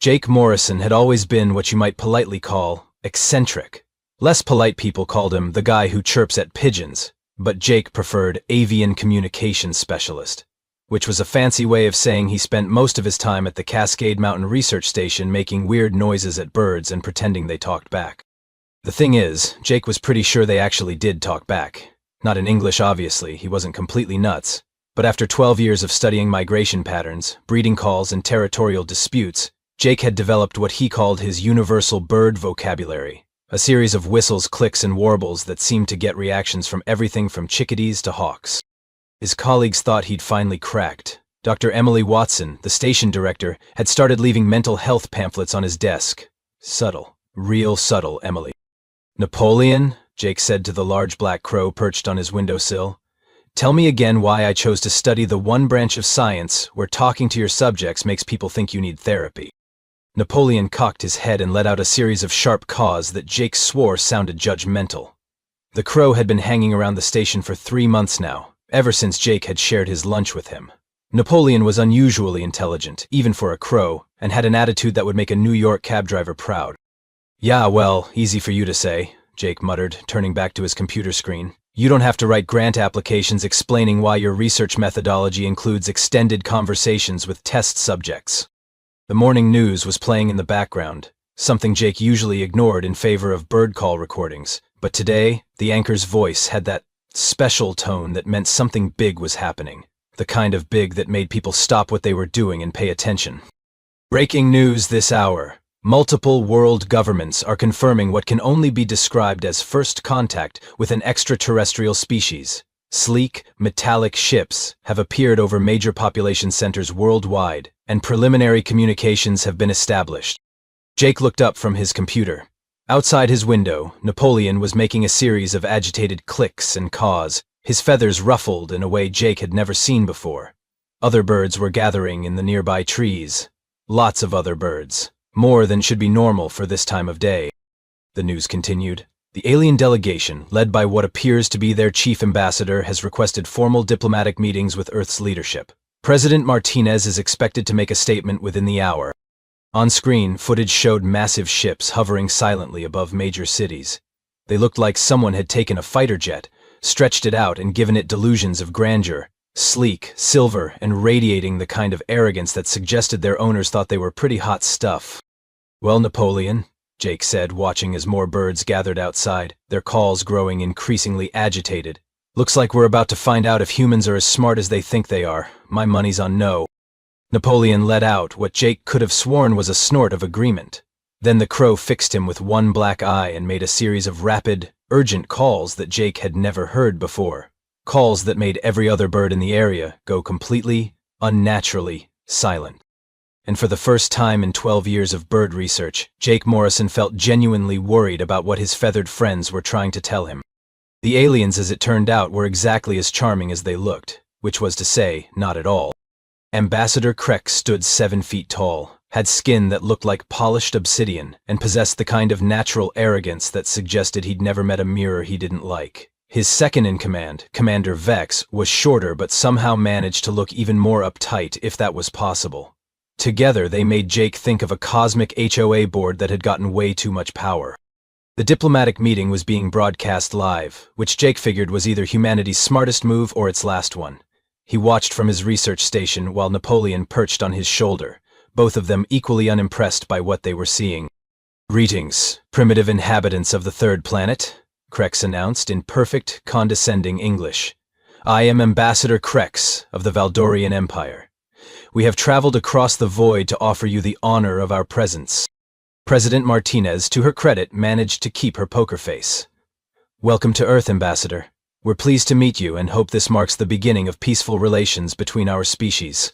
Jake Morrison had always been what you might politely call eccentric. Less polite people called him the guy who chirps at pigeons, but Jake preferred avian communications specialist, which was a fancy way of saying he spent most of his time at the Cascade Mountain Research Station making weird noises at birds and pretending they talked back. The thing is, Jake was pretty sure they actually did talk back. Not in English, obviously, he wasn't completely nuts, but after 12 years of studying migration patterns, breeding calls, and territorial disputes, Jake had developed what he called his universal bird vocabulary, a series of whistles, clicks, and warbles that seemed to get reactions from everything from chickadees to hawks. His colleagues thought he'd finally cracked. Dr. Emily Watson, the station director, had started leaving mental health pamphlets on his desk. Subtle, real subtle, Emily. "Napoleon," Jake said to the large black crow perched on his windowsill, "tell me again why I chose to study the one branch of science where talking to your subjects makes people think you need therapy." Napoleon cocked his head and let out a series of sharp caws that Jake swore sounded judgmental. The crow had been hanging around the station for 3 months now, ever since Jake had shared his lunch with him. Napoleon was unusually intelligent, even for a crow, and had an attitude that would make a New York cab driver proud. "Yeah, well, easy for you to say," Jake muttered, turning back to his computer screen. "You don't have to write grant applications explaining why your research methodology includes extended conversations with test subjects." The morning news was playing in the background, something Jake usually ignored in favor of bird call recordings, but today, the anchor's voice had that special tone that meant something big was happening, the kind of big that made people stop what they were doing and pay attention. "Breaking news this hour. Multiple world governments are confirming what can only be described as first contact with an extraterrestrial species. Sleek, metallic ships have appeared over major population centers worldwide, and preliminary communications have been established." Jake looked up from his computer. Outside his window, Napoleon was making a series of agitated clicks and caws, his feathers ruffled in a way Jake had never seen before. Other birds were gathering in the nearby trees. Lots of other birds. More than should be normal for this time of day. The news continued. "The alien delegation, led by what appears to be their chief ambassador, has requested formal diplomatic meetings with Earth's leadership. President Martinez is expected to make a statement within the hour." On screen, footage showed massive ships hovering silently above major cities. They looked like someone had taken a fighter jet, stretched it out and given it delusions of grandeur, sleek, silver, and radiating the kind of arrogance that suggested their owners thought they were pretty hot stuff. "Well, Napoleon," Jake said, watching as more birds gathered outside, their calls growing increasingly agitated. "Looks like we're about to find out if humans are as smart as they think they are. My money's on no." Napoleon let out what Jake could have sworn was a snort of agreement. Then the crow fixed him with one black eye and made a series of rapid, urgent calls that Jake had never heard before. Calls that made every other bird in the area go completely, unnaturally silent. And for the first time in 12 years of bird research, Jake Morrison felt genuinely worried about what his feathered friends were trying to tell him. The aliens, as it turned out, were exactly as charming as they looked, which was to say, not at all. Ambassador Krex stood 7 feet tall, had skin that looked like polished obsidian, and possessed the kind of natural arrogance that suggested he'd never met a mirror he didn't like. His second in command, Commander Vex, was shorter but somehow managed to look even more uptight, if that was possible. Together, they made Jake think of a cosmic HOA board that had gotten way too much power. The diplomatic meeting was being broadcast live, which Jake figured was either humanity's smartest move or its last one. He watched from his research station while Napoleon perched on his shoulder, both of them equally unimpressed by what they were seeing. "Greetings, primitive inhabitants of the third planet," Krex announced in perfect, condescending English. "I am Ambassador Krex of the Valdorian Empire. We have traveled across the void to offer you the honor of our presence." President Martinez, to her credit, managed to keep her poker face. "Welcome to Earth, Ambassador. We're pleased to meet you and hope this marks the beginning of peaceful relations between our species."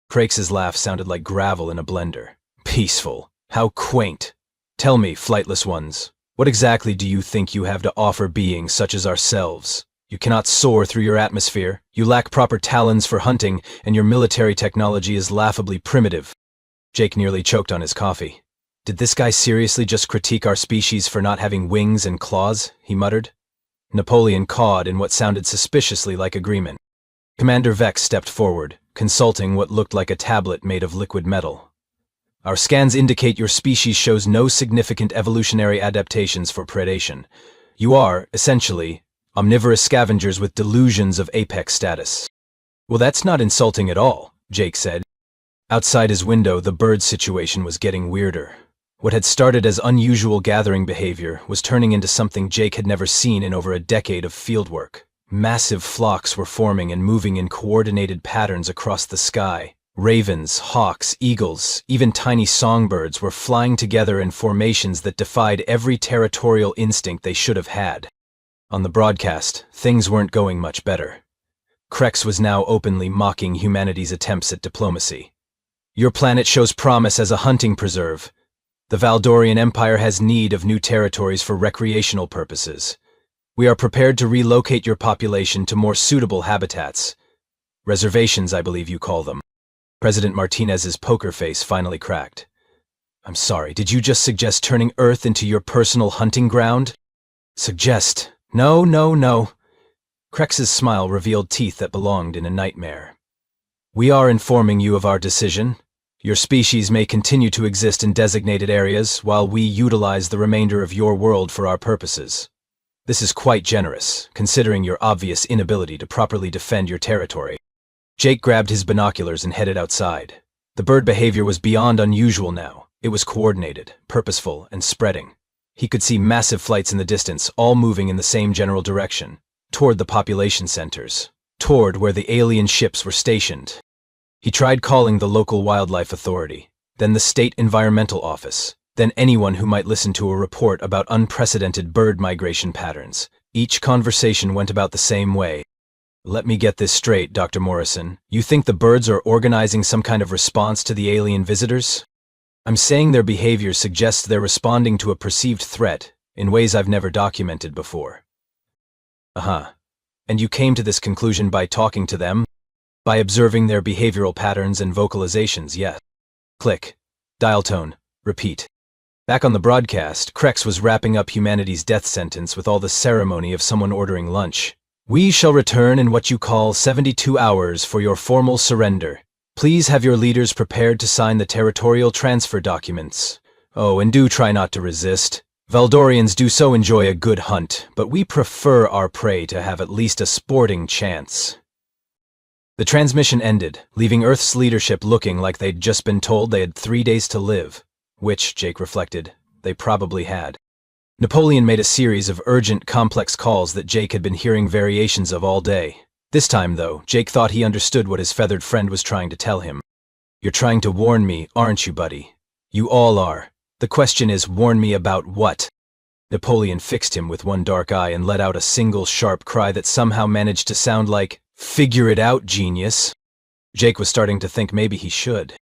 Krex's laugh sounded like gravel in a blender. "Peaceful? How quaint. Tell me, flightless ones, what exactly do you think you have to offer beings such as ourselves? You cannot soar through your atmosphere, you lack proper talons for hunting, and your military technology is laughably primitive." Jake nearly choked on his coffee. "Did this guy seriously just critique our species for not having wings and claws?" he muttered. Napoleon cawed in what sounded suspiciously like agreement. Commander Vex stepped forward, consulting what looked like a tablet made of liquid metal. Our scans indicate your species shows no significant evolutionary adaptations for predation. You are, essentially, omnivorous scavengers with delusions of apex status. Well, that's not insulting at all, Jake said. Outside his window, the bird situation was getting weirder. What had started as unusual gathering behavior was turning into something Jake had never seen in over a decade of fieldwork. Massive flocks were forming and moving in coordinated patterns across the sky. Ravens, hawks, eagles, even tiny songbirds were flying together in formations that defied every territorial instinct they should have had. On the broadcast, things weren't going much better. Krex was now openly mocking humanity's attempts at diplomacy. Your planet shows promise as a hunting preserve. The Valdorian Empire has need of new territories for recreational purposes. We are prepared to relocate your population to more suitable habitats. Reservations, I believe you call them. President Martinez's poker face finally cracked. I'm sorry, did you just suggest turning Earth into your personal hunting ground? Suggest? No. Krex's smile revealed teeth that belonged in a nightmare. We are informing you of our decision. Your species may continue to exist in designated areas while we utilize the remainder of your world for our purposes. This is quite generous, considering your obvious inability to properly defend your territory. Jake grabbed his binoculars and headed outside. The bird behavior was beyond unusual now. It was coordinated, purposeful, and spreading. He could see massive flights in the distance, all moving in the same general direction, toward the population centers, toward where the alien ships were stationed. He tried calling the local wildlife authority, then the state environmental office, then anyone who might listen to a report about unprecedented bird migration patterns. Each conversation went about the same way. Let me get this straight, Dr. Morrison. You think the birds are organizing some kind of response to the alien visitors? I'm saying their behavior suggests they're responding to a perceived threat in ways I've never documented before. And you came to this conclusion by talking to them? By observing their behavioral patterns and vocalizations, yes. Click. Dial tone. Repeat. Back on the broadcast, Krex was wrapping up humanity's death sentence with all the ceremony of someone ordering lunch. We shall return in what you call 72 hours for your formal surrender. Please have your leaders prepared to sign the territorial transfer documents. Oh, and do try not to resist. Valdorians do so enjoy a good hunt, but we prefer our prey to have at least a sporting chance. The transmission ended, leaving Earth's leadership looking like they'd just been told they had 3 days to live, which, Jake reflected, they probably had. Napoleon made a series of urgent, complex calls that Jake had been hearing variations of all day. This time, though, Jake thought he understood what his feathered friend was trying to tell him. You're trying to warn me, aren't you, buddy? You all are. The question is, warn me about what? Napoleon fixed him with one dark eye and let out a single sharp cry that somehow managed to sound like, "Figure it out, genius." Jake was starting to think maybe he should.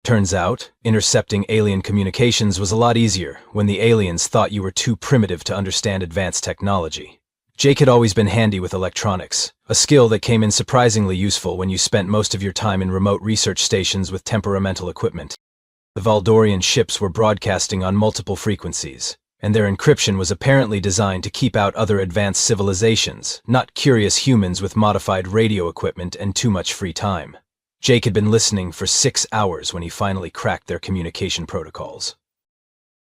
Turns out, intercepting alien communications was a lot easier when the aliens thought you were too primitive to understand advanced technology. Jake had always been handy with electronics, a skill that came in surprisingly useful when you spent most of your time in remote research stations with temperamental equipment. The Valdorian ships were broadcasting on multiple frequencies, and their encryption was apparently designed to keep out other advanced civilizations, not curious humans with modified radio equipment and too much free time. Jake had been listening for 6 hours when he finally cracked their communication protocols.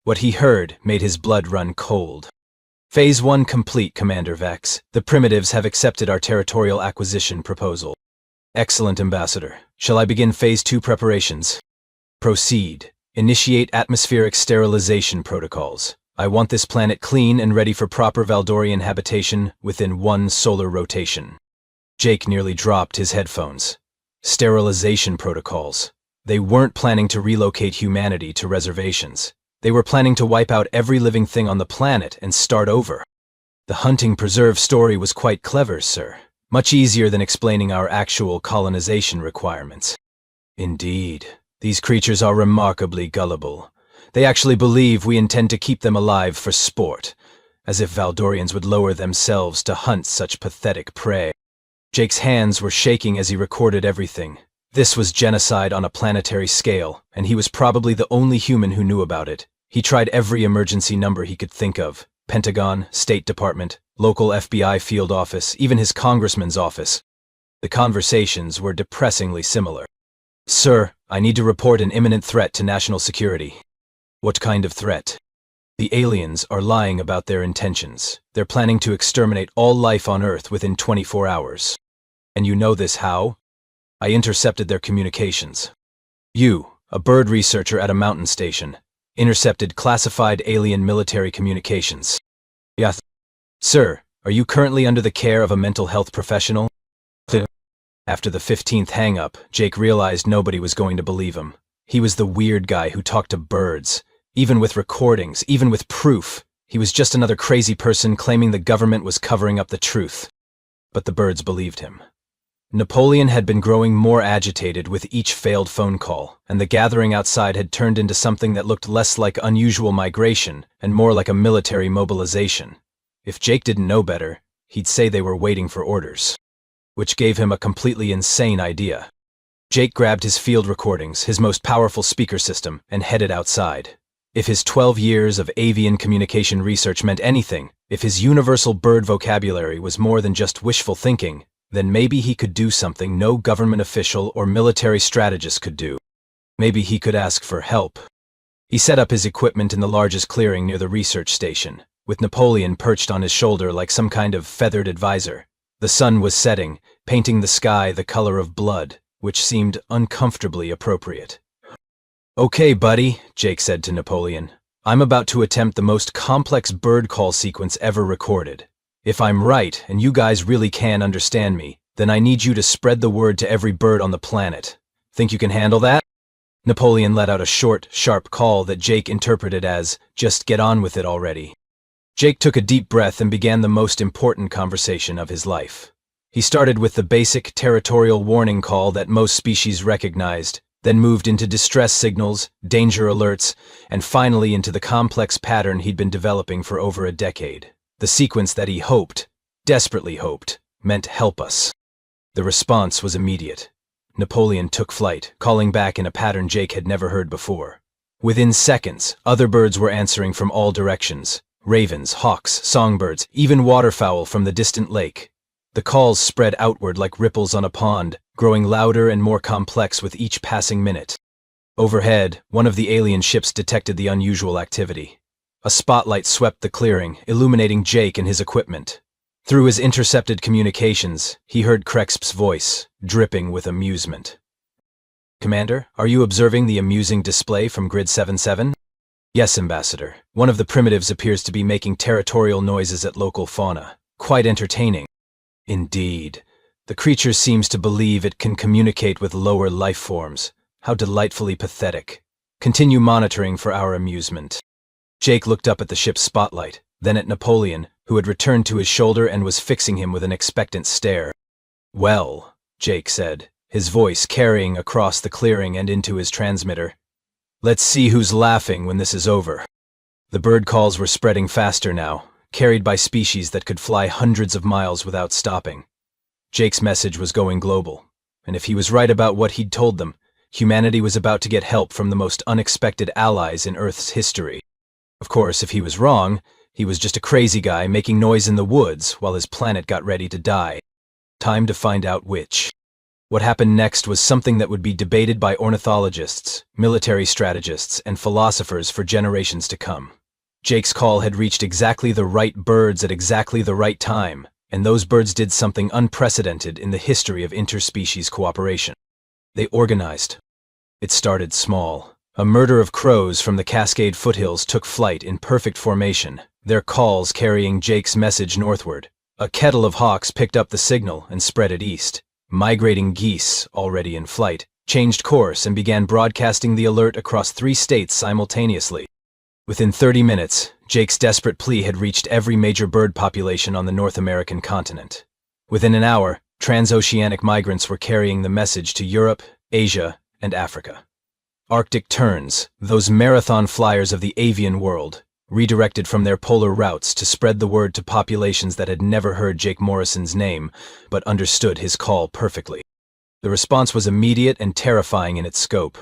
What he heard made his blood run cold. Phase 1 complete, Commander Vex. The primitives have accepted our territorial acquisition proposal. Excellent, Ambassador. Shall I begin Phase 2 preparations? Proceed. Initiate atmospheric sterilization protocols. I want this planet clean and ready for proper Valdorian habitation within 1 solar rotation. Jake nearly dropped his headphones. Sterilization protocols. They weren't planning to relocate humanity to reservations. They were planning to wipe out every living thing on the planet and start over. The hunting preserve story was quite clever, sir. Much easier than explaining our actual colonization requirements. Indeed, these creatures are remarkably gullible. They actually believe we intend to keep them alive for sport, as if Valdorians would lower themselves to hunt such pathetic prey. Jake's hands were shaking as he recorded everything. This was genocide on a planetary scale, and he was probably the only human who knew about it. He tried every emergency number he could think of: Pentagon, State Department, local FBI field office, even his congressman's office. The conversations were depressingly similar. Sir, I need to report an imminent threat to national security. What kind of threat? The aliens are lying about their intentions. They're planning to exterminate all life on Earth within 24 hours. And you know this how? I intercepted their communications. You, a bird researcher at a mountain station, intercepted classified alien military communications. Yes. Sir, are you currently under the care of a mental health professional? After the 15th hang-up, Jake realized nobody was going to believe him. He was the weird guy who talked to birds. Even with recordings, even with proof, he was just another crazy person claiming the government was covering up the truth. But the birds believed him. Napoleon had been growing more agitated with each failed phone call, and the gathering outside had turned into something that looked less like unusual migration and more like a military mobilization. If Jake didn't know better, he'd say they were waiting for orders. Which gave him a completely insane idea. Jake grabbed his field recordings, his most powerful speaker system, and headed outside. If his 12 years of avian communication research meant anything, if his universal bird vocabulary was more than just wishful thinking, then maybe he could do something no government official or military strategist could do. Maybe he could ask for help. He set up his equipment in the largest clearing near the research station, with Napoleon perched on his shoulder like some kind of feathered advisor. The sun was setting, painting the sky the color of blood, which seemed uncomfortably appropriate. Okay, buddy, Jake said to Napoleon. I'm about to attempt the most complex bird call sequence ever recorded. If I'm right, and you guys really can understand me, then I need you to spread the word to every bird on the planet. Think you can handle that? Napoleon let out a short, sharp call that Jake interpreted as, just get on with it already. Jake took a deep breath and began the most important conversation of his life. He started with the basic territorial warning call that most species recognized, then moved into distress signals, danger alerts, and finally into the complex pattern he'd been developing for over a decade. The sequence that he hoped, desperately hoped, meant help us. The response was immediate. Napoleon took flight, calling back in a pattern Jake had never heard before. Within seconds, other birds were answering from all directions. Ravens, hawks, songbirds, even waterfowl from the distant lake. The calls spread outward like ripples on a pond, growing louder and more complex with each passing minute. Overhead, one of the alien ships detected the unusual activity. A spotlight swept the clearing, illuminating Jake and his equipment. Through his intercepted communications, he heard Krexp's voice, dripping with amusement. Commander, are you observing the amusing display from Grid 77? Yes, Ambassador. One of the primitives appears to be making territorial noises at local fauna. Quite entertaining. Indeed. The creature seems to believe it can communicate with lower life forms. How delightfully pathetic. Continue monitoring for our amusement. Jake looked up at the ship's spotlight, then at Napoleon, who had returned to his shoulder and was fixing him with an expectant stare. Well, Jake said, his voice carrying across the clearing and into his transmitter. Let's see who's laughing when this is over. The bird calls were spreading faster now, carried by species that could fly hundreds of miles without stopping. Jake's message was going global, and if he was right about what he'd told them, humanity was about to get help from the most unexpected allies in Earth's history. Of course, if he was wrong, he was just a crazy guy making noise in the woods while his planet got ready to die. Time to find out which. What happened next was something that would be debated by ornithologists, military strategists, and philosophers for generations to come. Jake's call had reached exactly the right birds at exactly the right time, and those birds did something unprecedented in the history of interspecies cooperation. They organized. It started small. A murder of crows from the Cascade foothills took flight in perfect formation, their calls carrying Jake's message northward. A kettle of hawks picked up the signal and spread it east. Migrating geese, already in flight, changed course and began broadcasting the alert across 3 states simultaneously. Within 30 minutes, Jake's desperate plea had reached every major bird population on the North American continent. Within an hour, transoceanic migrants were carrying the message to Europe, Asia, and Africa. Arctic terns, those marathon flyers of the avian world, redirected from their polar routes to spread the word to populations that had never heard Jake Morrison's name, but understood his call perfectly. The response was immediate and terrifying in its scope.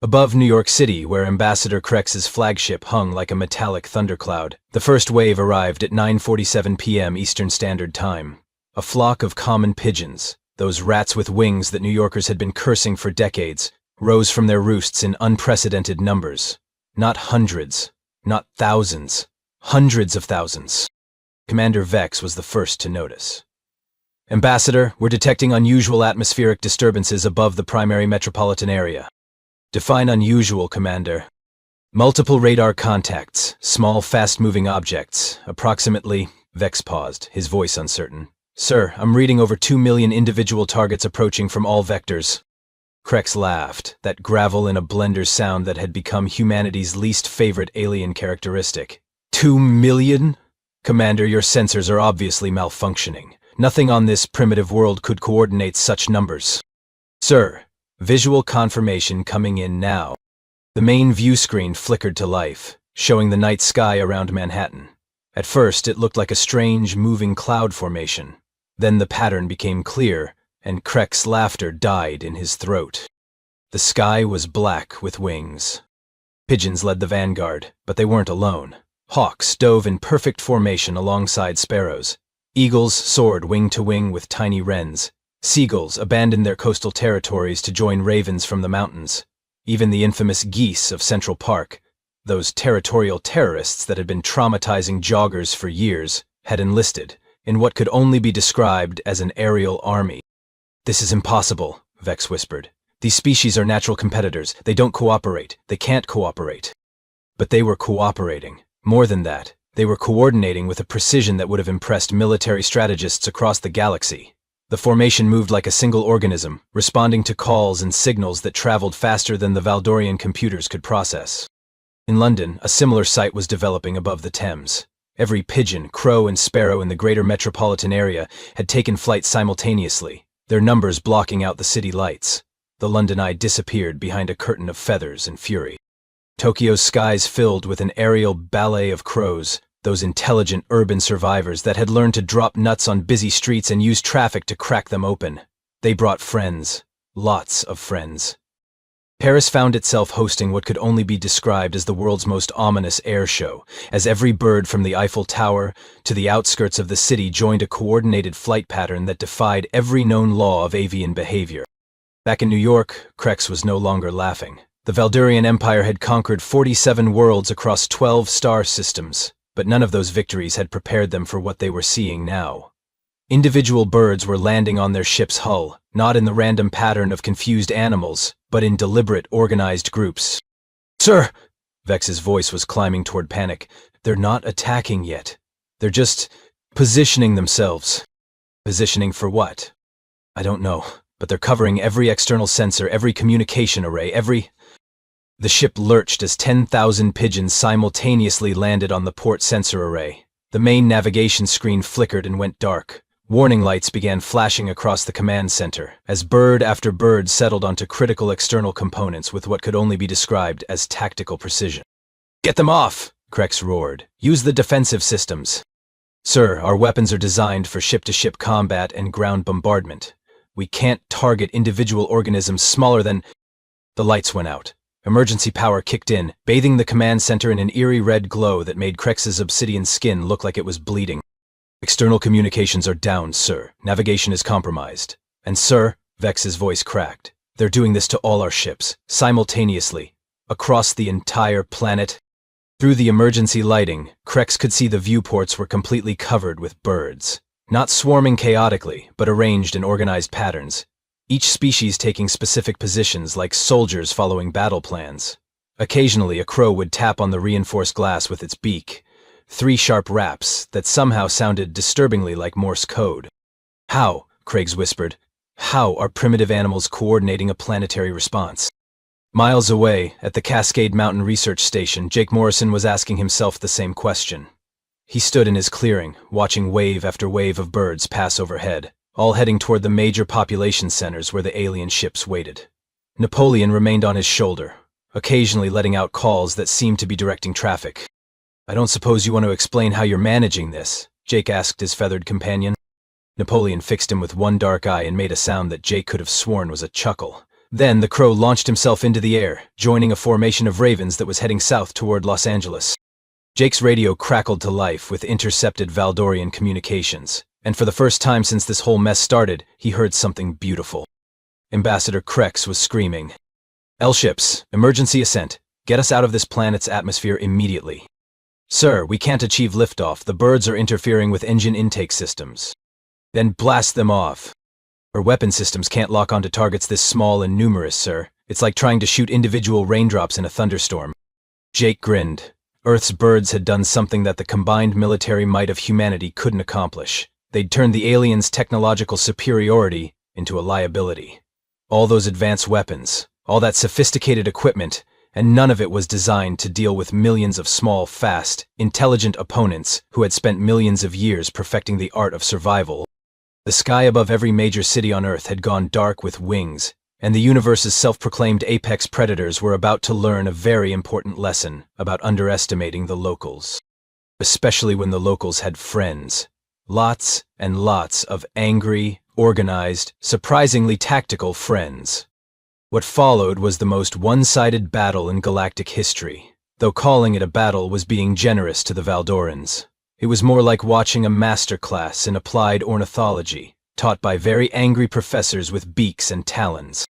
Above New York City, where Ambassador Krex's flagship hung like a metallic thundercloud, the first wave arrived at 9:47 p.m. Eastern Standard Time. A flock of common pigeons, Those rats with wings that New Yorkers had been cursing for decades rose from their roosts in unprecedented numbers. Not hundreds, not thousands, hundreds of thousands. Commander Vex was the first to notice. Ambassador, we're detecting unusual atmospheric disturbances above the primary metropolitan area. Define unusual, Commander. Multiple radar contacts, small, fast-moving objects, approximately... Vex paused, his voice uncertain. Sir, I'm reading over 2 million individual targets approaching from all vectors. Krex laughed, that gravel in a blender sound that had become humanity's least favorite alien characteristic. 2 million? Commander, your sensors are obviously malfunctioning. Nothing on this primitive world could coordinate such numbers. Sir, visual confirmation coming in now. The main view screen flickered to life, showing the night sky around Manhattan. At first, it looked like a strange, moving cloud formation. Then the pattern became clear, and Krex's laughter died in his throat. The sky was black with wings. Pigeons led the vanguard, but they weren't alone. Hawks dove in perfect formation alongside sparrows. Eagles soared wing to wing with tiny wrens. Seagulls abandoned their coastal territories to join ravens from the mountains. Even the infamous geese of Central Park, those territorial terrorists that had been traumatizing joggers for years, had enlisted in what could only be described as an aerial army. This is impossible, Vex whispered. These species are natural competitors. They don't cooperate. They can't cooperate. But they were cooperating. More than that, they were coordinating with a precision that would have impressed military strategists across the galaxy. The formation moved like a single organism, responding to calls and signals that traveled faster than the Valdorian computers could process. In London, a similar sight was developing above the Thames. Every pigeon, crow, and sparrow in the greater metropolitan area had taken flight simultaneously, their numbers blocking out the city lights. The London eye disappeared behind a curtain of feathers and fury. Tokyo's skies filled with an aerial ballet of crows, those intelligent urban survivors that had learned to drop nuts on busy streets and use traffic to crack them open. They brought friends, lots of friends. Paris found itself hosting what could only be described as the world's most ominous air show, as every bird from the Eiffel Tower to the outskirts of the city joined a coordinated flight pattern that defied every known law of avian behavior. Back in New York, Krex was no longer laughing. The Valdurian Empire had conquered 47 worlds across 12 star systems, but none of those victories had prepared them for what they were seeing now. Individual birds were landing on their ship's hull, not in the random pattern of confused animals, but in deliberate, organized groups. Sir! Vex's voice was climbing toward panic. They're not attacking yet. They're just positioning themselves. Positioning for what? I don't know, but they're covering every external sensor, every communication array, The ship lurched as 10,000 pigeons simultaneously landed on the port sensor array. The main navigation screen flickered and went dark. Warning lights began flashing across the command center, as bird after bird settled onto critical external components with what could only be described as tactical precision. Get them off! Krex roared. Use the defensive systems. Sir, our weapons are designed for ship-to-ship combat and ground bombardment. We can't target individual organisms smaller than... The lights went out. Emergency power kicked in, bathing the command center in an eerie red glow that made Krex's obsidian skin look like it was bleeding. External communications are down, sir. Navigation is compromised. And sir, Vex's voice cracked. They're doing this to all our ships, simultaneously, across the entire planet. Through the emergency lighting, Krex could see the viewports were completely covered with birds. Not swarming chaotically, but arranged in organized patterns. Each species taking specific positions like soldiers following battle plans. Occasionally, a crow would tap on the reinforced glass with its beak. 3 sharp raps that somehow sounded disturbingly like Morse code. How, Craigs whispered, how are primitive animals coordinating a planetary response? Miles away, at the Cascade Mountain Research Station, Jake Morrison was asking himself the same question. He stood in his clearing, watching wave after wave of birds pass overhead, all heading toward the major population centers where the alien ships waited. Napoleon remained on his shoulder, occasionally letting out calls that seemed to be directing traffic. I don't suppose you want to explain how you're managing this, Jake asked his feathered companion. Napoleon fixed him with one dark eye and made a sound that Jake could have sworn was a chuckle. Then the crow launched himself into the air, joining a formation of ravens that was heading south toward Los Angeles. Jake's radio crackled to life with intercepted Valdorian communications. And for the first time since this whole mess started, he heard something beautiful. Ambassador Krex was screaming, "L-ships, emergency ascent. Get us out of this planet's atmosphere immediately. Sir, we can't achieve liftoff. The birds are interfering with engine intake systems." "Then blast them off." "Our weapon systems can't lock onto targets this small and numerous, sir. It's like trying to shoot individual raindrops in a thunderstorm." Jake grinned. Earth's birds had done something that the combined military might of humanity couldn't accomplish. They'd turned the aliens' technological superiority into a liability. All those advanced weapons, all that sophisticated equipment, and none of it was designed to deal with millions of small, fast, intelligent opponents who had spent millions of years perfecting the art of survival. The sky above every major city on Earth had gone dark with wings, and the universe's self-proclaimed apex predators were about to learn a very important lesson about underestimating the locals. Especially when the locals had friends. Lots and lots of angry, organized, surprisingly tactical friends. What followed was the most one-sided battle in galactic history, though calling it a battle was being generous to the Valdorans. It was more like watching a master class in applied ornithology, taught by very angry professors with beaks and talons.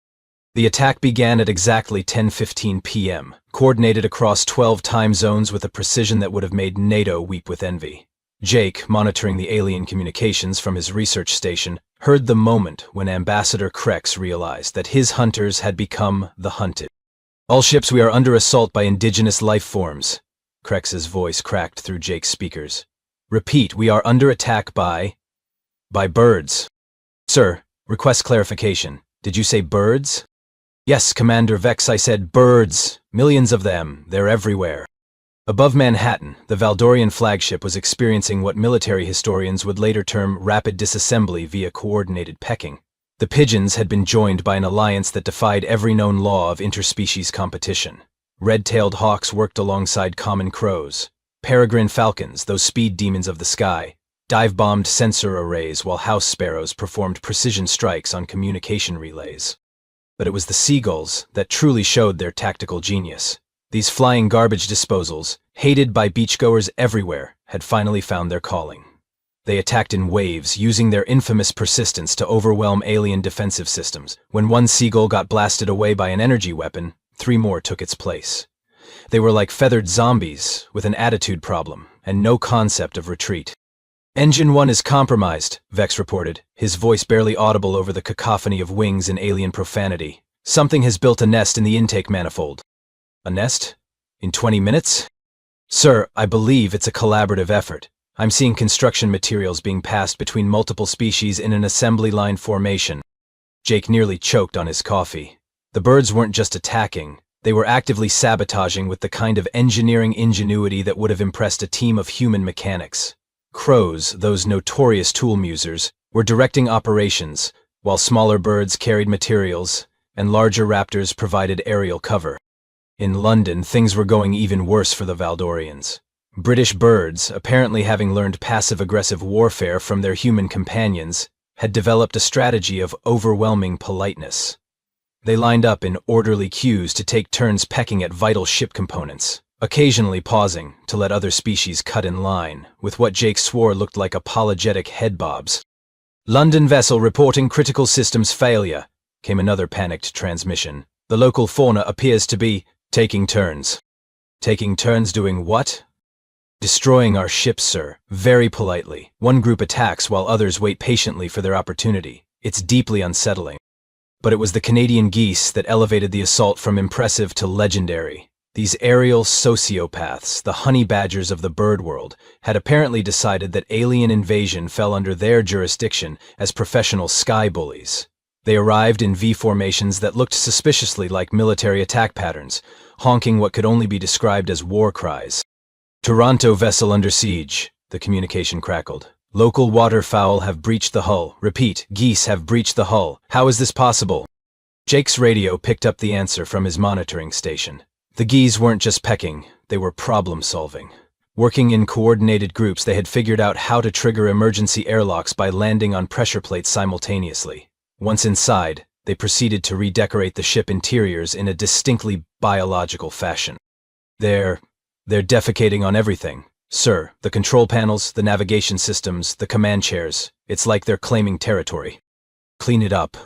The attack began at exactly 10:15 p.m., coordinated across 12 time zones with a precision that would have made NATO weep with envy. Jake, monitoring the alien communications from his research station, heard the moment when Ambassador Krex realized that his hunters had become the hunted. "All ships, we are under assault by indigenous life forms." Krex's voice cracked through Jake's speakers. "Repeat, we are under attack by birds." "Sir, request clarification. Did you say birds?" "Yes, Commander Vex, I said birds. Millions of them. They're everywhere." Above Manhattan, the Valdorian flagship was experiencing what military historians would later term rapid disassembly via coordinated pecking. The pigeons had been joined by an alliance that defied every known law of interspecies competition. Red-tailed hawks worked alongside common crows. Peregrine falcons, those speed demons of the sky, dive-bombed sensor arrays while house sparrows performed precision strikes on communication relays. But it was the seagulls that truly showed their tactical genius. These flying garbage disposals, hated by beachgoers everywhere, had finally found their calling. They attacked in waves, using their infamous persistence to overwhelm alien defensive systems. When one seagull got blasted away by an energy weapon, 3 more took its place. They were like feathered zombies, with an attitude problem, and no concept of retreat. "Engine 1 is compromised," Vex reported, his voice barely audible over the cacophony of wings and alien profanity. "Something has built a nest in the intake manifold." "A nest? In 20 minutes? "Sir, I believe it's a collaborative effort. I'm seeing construction materials being passed between multiple species in an assembly line formation." Jake nearly choked on his coffee. The birds weren't just attacking, they were actively sabotaging with the kind of engineering ingenuity that would have impressed a team of human mechanics. Crows, those notorious tool musers, were directing operations, while smaller birds carried materials, and larger raptors provided aerial cover. In London, things were going even worse for the Valdorians. British birds, apparently having learned passive-aggressive warfare from their human companions, had developed a strategy of overwhelming politeness. They lined up in orderly queues to take turns pecking at vital ship components, occasionally pausing to let other species cut in line, with what Jake swore looked like apologetic head bobs. "London vessel reporting critical systems failure," came another panicked transmission. "The local fauna appears to be taking turns." "Taking turns doing what?" "Destroying our ships, sir, very politely. One group attacks while others wait patiently for their opportunity. It's deeply unsettling." But it was the Canadian geese that elevated the assault from impressive to legendary. These aerial sociopaths, the honey badgers of the bird world, had apparently decided that alien invasion fell under their jurisdiction as professional sky bullies. They arrived in V formations that looked suspiciously like military attack patterns, honking what could only be described as war cries. "Toronto vessel under siege," the communication crackled. "Local waterfowl have breached the hull. Repeat, geese have breached the hull. How is this possible?" Jake's radio picked up the answer from his monitoring station. The geese weren't just pecking, they were problem-solving. Working in coordinated groups, they had figured out how to trigger emergency airlocks by landing on pressure plates simultaneously. Once inside, they proceeded to redecorate the ship interiors in a distinctly biological fashion. They're defecating on everything. Sir, the control panels, the navigation systems, the command chairs, it's like they're claiming territory. Clean it up.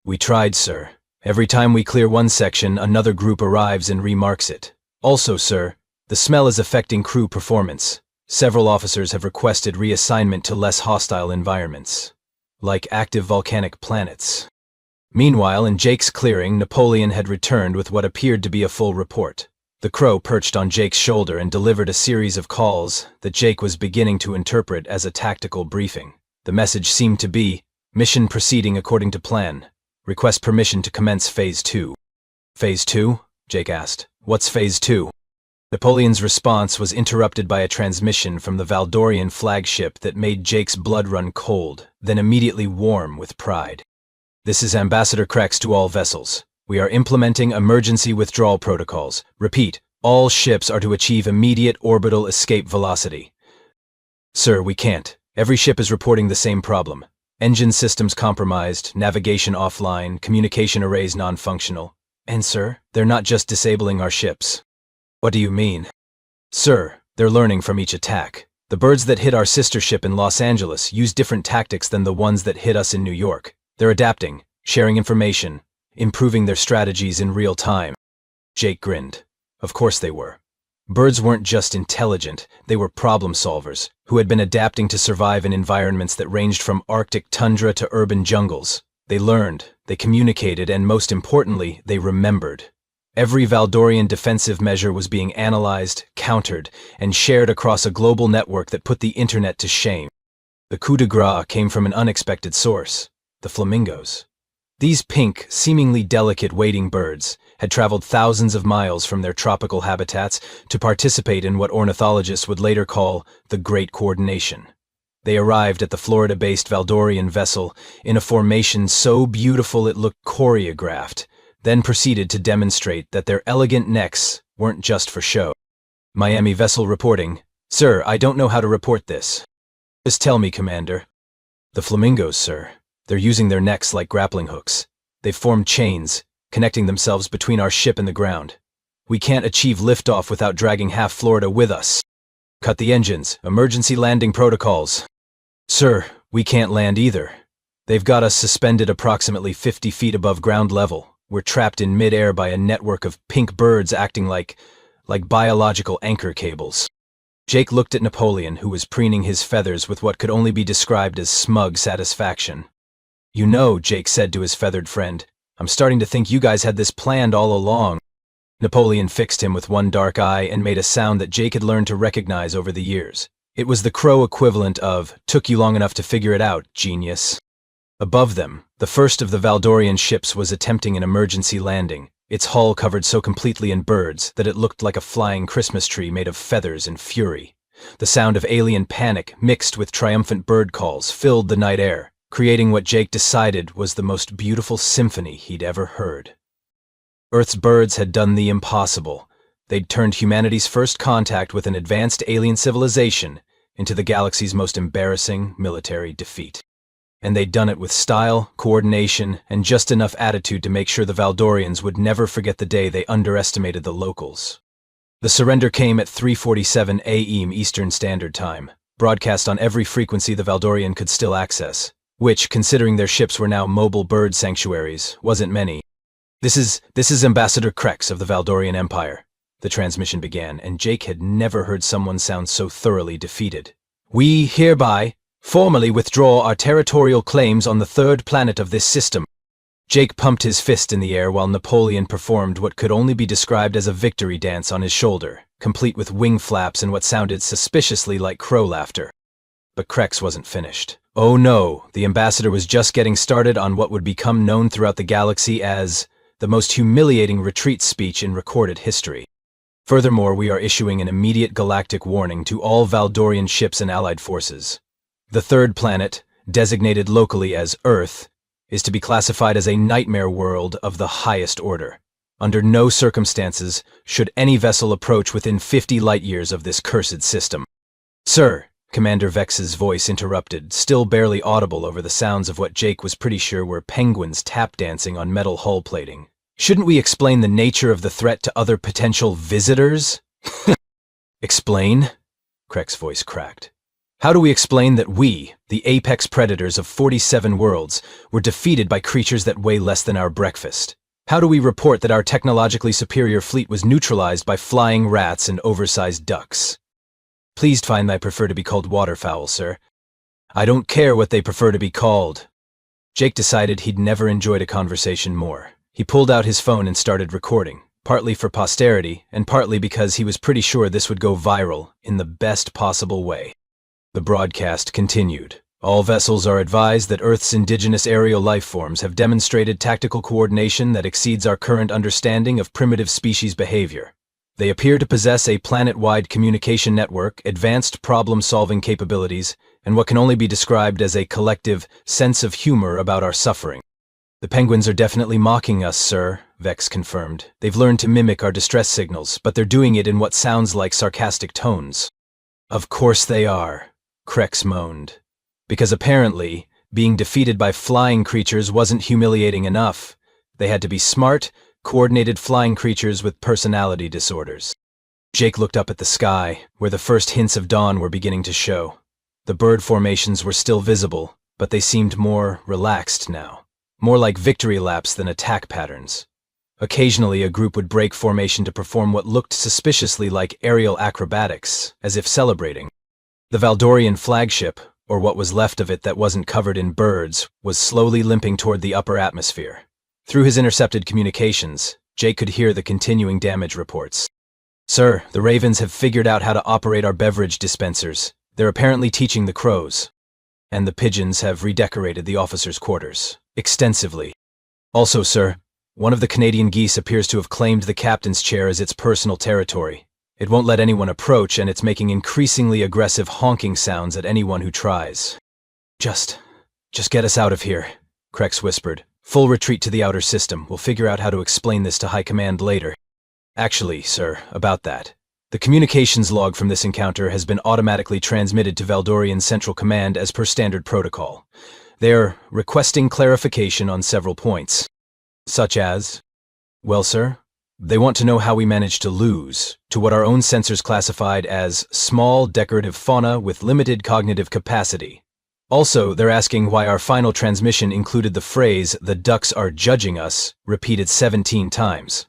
We tried, sir. Every time we clear one section, another group arrives and remarks it. Also, sir, the smell is affecting crew performance. Several officers have requested reassignment to less hostile environments, like active volcanic planets. Meanwhile, in Jake's clearing, Napoleon had returned with what appeared to be a full report. The crow perched on Jake's shoulder and delivered a series of calls that Jake was beginning to interpret as a tactical briefing. The message seemed to be, mission proceeding according to plan. Request permission to commence Phase 2. Phase 2? Jake asked. What's Phase 2? Napoleon's response was interrupted by a transmission from the Valdorian flagship that made Jake's blood run cold, then immediately warm with pride. This is Ambassador Krex to all vessels. We are implementing emergency withdrawal protocols. Repeat, all ships are to achieve immediate orbital escape velocity. Sir, we can't. Every ship is reporting the same problem. Engine systems compromised, navigation offline, communication arrays non-functional. And sir, they're not just disabling our ships. What do you mean? Sir, they're learning from each attack. The birds that hit our sister ship in Los Angeles use different tactics than the ones that hit us in New York. They're adapting, sharing information, improving their strategies in real time. Jake grinned. Of course they were. Birds weren't just intelligent, they were problem solvers, who had been adapting to survive in environments that ranged from Arctic tundra to urban jungles. They learned, they communicated, and most importantly, they remembered. Every Valdorian defensive measure was being analyzed, countered, and shared across a global network that put the internet to shame. The coup de grace came from an unexpected source: the flamingos. These pink, seemingly delicate wading birds had traveled thousands of miles from their tropical habitats to participate in what ornithologists would later call the Great Coordination. They arrived at the Florida-based Valdorian vessel in a formation so beautiful it looked choreographed, then proceeded to demonstrate that their elegant necks weren't just for show. Miami vessel reporting. Sir, I don't know how to report this. Just tell me, Commander. The flamingos, sir. They're using their necks like grappling hooks. They've formed chains, connecting themselves between our ship and the ground. We can't achieve liftoff without dragging half Florida with us. Cut the engines. Emergency landing protocols. Sir, we can't land either. They've got us suspended approximately 50 feet above ground level. We're trapped in mid-air by a network of pink birds acting like biological anchor cables. Jake looked at Napoleon, who was preening his feathers with what could only be described as smug satisfaction. You know, Jake said to his feathered friend, I'm starting to think you guys had this planned all along. Napoleon fixed him with one dark eye and made a sound that Jake had learned to recognize over the years. It was the crow equivalent of, took you long enough to figure it out, genius. Above them, the first of the Valdorian ships was attempting an emergency landing, its hull covered so completely in birds that it looked like a flying Christmas tree made of feathers and fury. The sound of alien panic mixed with triumphant bird calls filled the night air, creating what Jake decided was the most beautiful symphony he'd ever heard. Earth's birds had done the impossible. They'd turned humanity's first contact with an advanced alien civilization into the galaxy's most embarrassing military defeat. And they'd done it with style, coordination, and just enough attitude to make sure the Valdorians would never forget the day they underestimated the locals. The surrender came at 3:47 a.m. Eastern Standard Time, broadcast on every frequency the Valdorian could still access, which, considering their ships were now mobile bird sanctuaries, wasn't many. This is Ambassador Krex of the Valdorian Empire, the transmission began, and Jake had never heard someone sound so thoroughly defeated. We hereby formally withdraw our territorial claims on the third planet of this system. Jake pumped his fist in the air while Napoleon performed what could only be described as a victory dance on his shoulder, complete with wing flaps and what sounded suspiciously like crow laughter. But Krex wasn't finished. Oh no, the ambassador was just getting started on what would become known throughout the galaxy as the most humiliating retreat speech in recorded history. Furthermore, we are issuing an immediate galactic warning to all Valdorian ships and allied forces. The third planet, designated locally as Earth, is to be classified as a nightmare world of the highest order. Under no circumstances should any vessel approach within 50 light-years of this cursed system. Sir, Commander Vex's voice interrupted, still barely audible over the sounds of what Jake was pretty sure were penguins tap-dancing on metal hull plating. Shouldn't we explain the nature of the threat to other potential visitors? Explain? Craig's voice cracked. How do we explain that we, the apex predators of 47 worlds, were defeated by creatures that weigh less than our breakfast? How do we report that our technologically superior fleet was neutralized by flying rats and oversized ducks? Please find I prefer to be called waterfowl, sir. I don't care what they prefer to be called. Jake decided he'd never enjoyed a conversation more. He pulled out his phone and started recording, partly for posterity and partly because he was pretty sure this would go viral in the best possible way. The broadcast continued. All vessels are advised that Earth's indigenous aerial life forms have demonstrated tactical coordination that exceeds our current understanding of primitive species behavior. They appear to possess a planet-wide communication network, advanced problem-solving capabilities, and what can only be described as a collective sense of humor about our suffering. The penguins are definitely mocking us, sir, Vex confirmed. They've learned to mimic our distress signals, but they're doing it in what sounds like sarcastic tones. Of course they are, Krex moaned. Because apparently, being defeated by flying creatures wasn't humiliating enough. They had to be smart, coordinated flying creatures with personality disorders. Jake looked up at the sky, where the first hints of dawn were beginning to show. The bird formations were still visible, but they seemed more relaxed now. More like victory laps than attack patterns. Occasionally, a group would break formation to perform what looked suspiciously like aerial acrobatics, as if celebrating. The Valdorian flagship, or what was left of it that wasn't covered in birds, was slowly limping toward the upper atmosphere. Through his intercepted communications, Jake could hear the continuing damage reports. Sir, the Ravens have figured out how to operate our beverage dispensers. They're apparently teaching the crows. And the pigeons have redecorated the officers' quarters. Extensively. Also, sir, one of the Canadian geese appears to have claimed the captain's chair as its personal territory. It won't let anyone approach, and it's making increasingly aggressive honking sounds at anyone who tries. Just get us out of here, Krex whispered. Full retreat to the outer system. We'll figure out how to explain this to High Command later. Actually, sir, about that. The communications log from this encounter has been automatically transmitted to Valdorian Central Command as per standard protocol. They're requesting clarification on several points. Such as? Well, sir, they want to know how we managed to lose to what our own sensors classified as small decorative fauna with limited cognitive capacity. Also, they're asking why our final transmission included the phrase, "the ducks are judging us," repeated 17 times.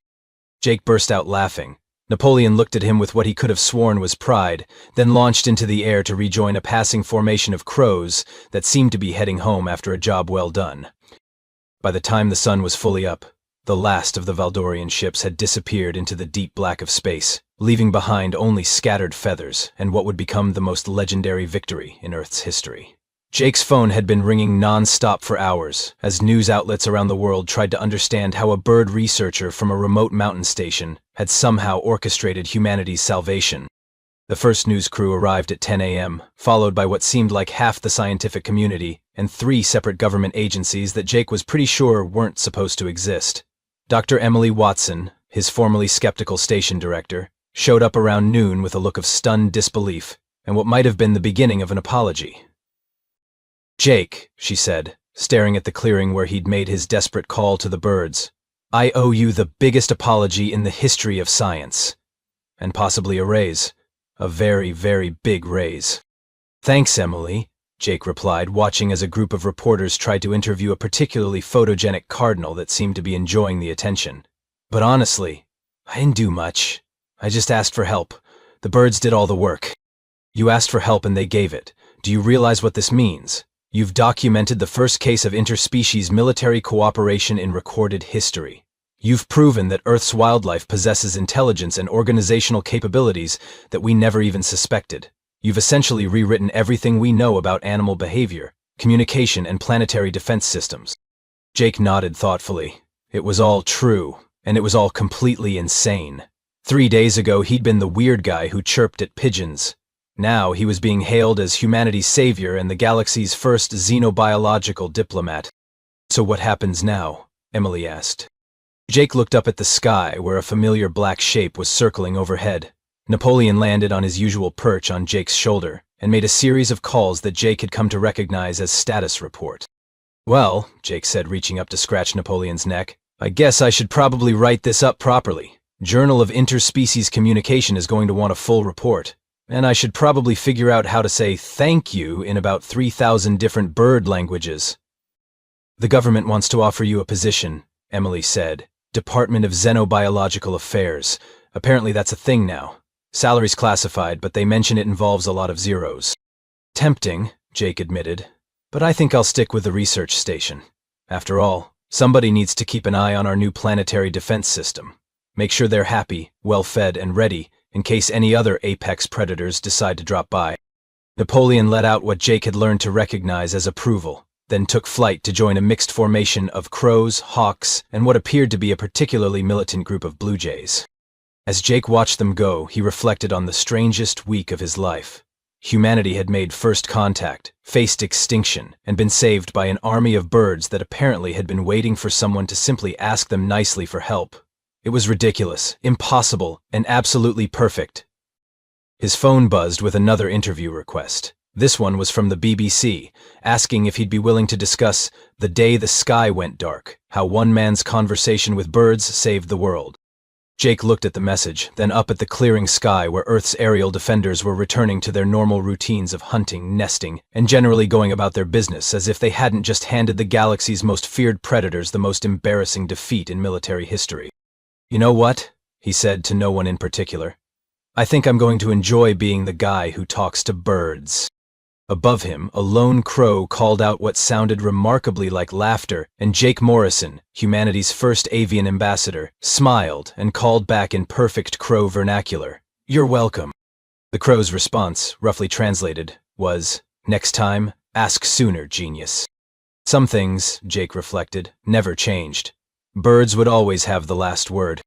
Jake burst out laughing. Napoleon looked at him with what he could have sworn was pride, then launched into the air to rejoin a passing formation of crows that seemed to be heading home after a job well done. By the time the sun was fully up, the last of the Valdorian ships had disappeared into the deep black of space, leaving behind only scattered feathers and what would become the most legendary victory in Earth's history. Jake's phone had been ringing non-stop for hours, as news outlets around the world tried to understand how a bird researcher from a remote mountain station had somehow orchestrated humanity's salvation. The first news crew arrived at 10 a.m., followed by what seemed like half the scientific community and 3 separate government agencies that Jake was pretty sure weren't supposed to exist. Dr. Emily Watson, his formerly skeptical station director, showed up around noon with a look of stunned disbelief and what might have been the beginning of an apology. "Jake," she said, staring at the clearing where he'd made his desperate call to the birds, "I owe you the biggest apology in the history of science. And possibly a raise. A very, very big raise." "Thanks, Emily," Jake replied, watching as a group of reporters tried to interview a particularly photogenic cardinal that seemed to be enjoying the attention. "But honestly, I didn't do much. I just asked for help. The birds did all the work." "You asked for help and they gave it. Do you realize what this means? You've documented the first case of interspecies military cooperation in recorded history. You've proven that Earth's wildlife possesses intelligence and organizational capabilities that we never even suspected. You've essentially rewritten everything we know about animal behavior, communication, and planetary defense systems." Jake nodded thoughtfully. It was all true, and it was all completely insane. 3 days ago, he'd been the weird guy who chirped at pigeons. Now he was being hailed as humanity's savior and the galaxy's first xenobiological diplomat. "So what happens now?" Emily asked. Jake looked up at the sky where a familiar black shape was circling overhead. Napoleon landed on his usual perch on Jake's shoulder and made a series of calls that Jake had come to recognize as status report. "Well," Jake said, reaching up to scratch Napoleon's neck, "I guess I should probably write this up properly. Journal of Interspecies Communication is going to want a full report. And I should probably figure out how to say thank you in about 3,000 different bird languages. The government wants to offer you a position, Emily said. Department of Xenobiological Affairs. Apparently that's a thing now. Salary's classified, but they mention it involves a lot of zeros. Tempting, Jake admitted, but I think I'll stick with the research station. After all, somebody needs to keep an eye on our new planetary defense system. Make sure they're happy, well-fed, and ready in case any other apex predators decide to drop by. Napoleon let out what Jake had learned to recognize as approval, then took flight to join a mixed formation of crows, hawks, and what appeared to be a particularly militant group of blue jays. As Jake watched them go, he reflected on the strangest week of his life. Humanity had made first contact, faced extinction, and been saved by an army of birds that apparently had been waiting for someone to simply ask them nicely for help. It was ridiculous, impossible, and absolutely perfect. His phone buzzed with another interview request. This one was from the BBC, asking if he'd be willing to discuss the day the sky went dark, how one man's conversation with birds saved the world. Jake looked at the message, then up at the clearing sky where Earth's aerial defenders were returning to their normal routines of hunting, nesting, and generally going about their business as if they hadn't just handed the galaxy's most feared predators the most embarrassing defeat in military history. "You know what?" he said to no one in particular. "I think I'm going to enjoy being the guy who talks to birds." Above him, a lone crow called out what sounded remarkably like laughter, and Jake Morrison, humanity's first avian ambassador, smiled and called back in perfect crow vernacular, "You're welcome." The crow's response, roughly translated, was, "Next time, ask sooner, genius." Some things, Jake reflected, never changed. Birds would always have the last word.